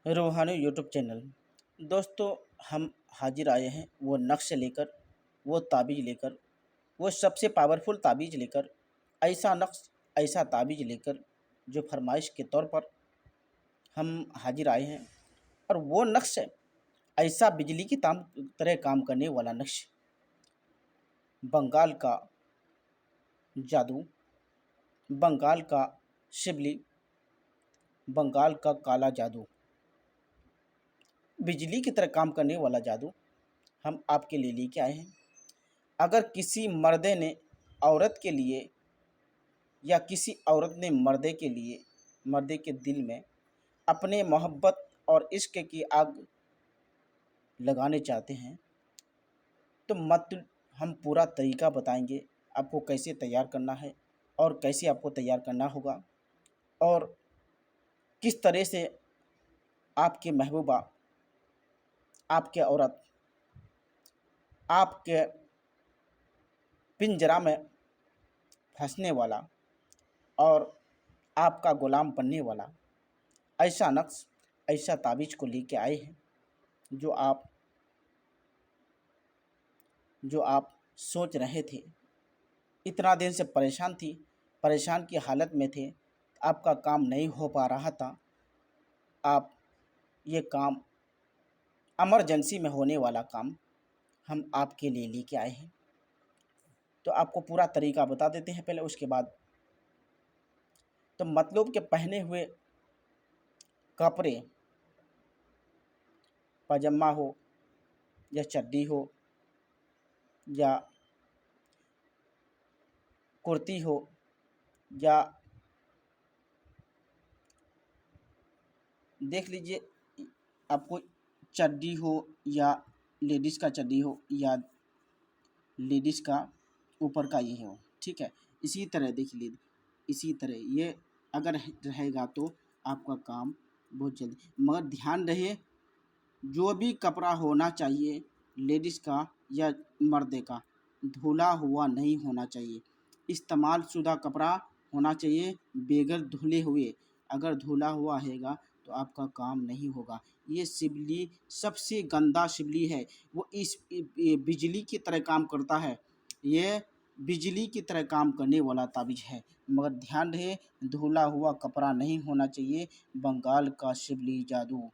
रूहानी YouTube channel. दोस्तों, हम हाजिर आए हैं वो नक्श लेकर, वो ताबीज़ लेकर, वो सबसे पावरफुल ताबीज़ लेकर, ऐसा नक्श, ऐसा ताबीज़ लेकर जो फरमाइश के तौर पर हम हाजिर आए हैं। और वो नक्श ऐसा बिजली की ताम तरह काम करने वाला नक्श, बंगाल का जादू, बंगाल का शिबली, बंगाल का काला जादू, बिजली की तरह काम करने वाला जादू हम आपके लिए लेके आए हैं। अगर किसी मर्दे ने औरत के लिए या किसी औरत ने मर्दे के लिए, मर्दे के दिल में अपने मोहब्बत और इश्क की आग लगाने चाहते हैं, तो मत हम पूरा तरीका बताएंगे आपको कैसे तैयार करना है और कैसे आपको तैयार करना होगा, और किस तरह से आपके महबूबा, आपके औरत, आपके पिंजरा में फंसने वाला और आपका गुलाम बनने वाला ऐसा नक्श, ऐसा ताबीज़ को लेके आए हैं जो आप सोच रहे थे। इतना दिन से परेशान की हालत में थे, आपका काम नहीं हो पा रहा था। आप ये काम, इमरजेंसी में होने वाला काम हम आपके लिए लेके आए हैं। तो आपको पूरा तरीका बता देते हैं पहले, उसके बाद तो मतलब के पहने हुए कपड़े, पजामा हो या चड्डी हो या कुर्ती हो या देख लीजिए, आपको चड्डी हो या लेडीज़ का चड्डी हो या लेडीज़ का ऊपर का ये हो, ठीक है। इसी तरह देख लीजिए, इसी तरह ये अगर रहेगा तो आपका काम बहुत जल्दी, मगर ध्यान रहे जो भी कपड़ा होना चाहिए लेडीज़ का या मर्दे का, धुला हुआ नहीं होना चाहिए। इस्तेमाल शुदा कपड़ा होना चाहिए बेगर धुले हुए। अगर धुला हुआ रहेगा तो आपका काम नहीं होगा। ये शिबली सबसे गंदा शिबली है, वो ये बिजली की तरह काम करता है। ये बिजली की तरह काम करने वाला ताबीज़ है, मगर ध्यान रहे धुला हुआ कपड़ा नहीं होना चाहिए। बंगाल का शिबली जादू।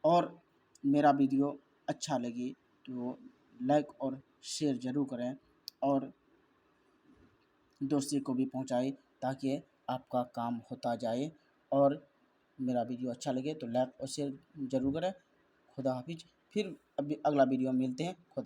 और मेरा वीडियो अच्छा लगे तो लाइक और शेयर ज़रूर करें और दोस्तों को भी पहुंचाएं ताकि आपका काम होता जाए। और मेरा वीडियो अच्छा लगे तो लाइक और शेयर ज़रूर करें। खुदा हाफिज। फिर अभी अगला वीडियो में मिलते हैं। खुदा।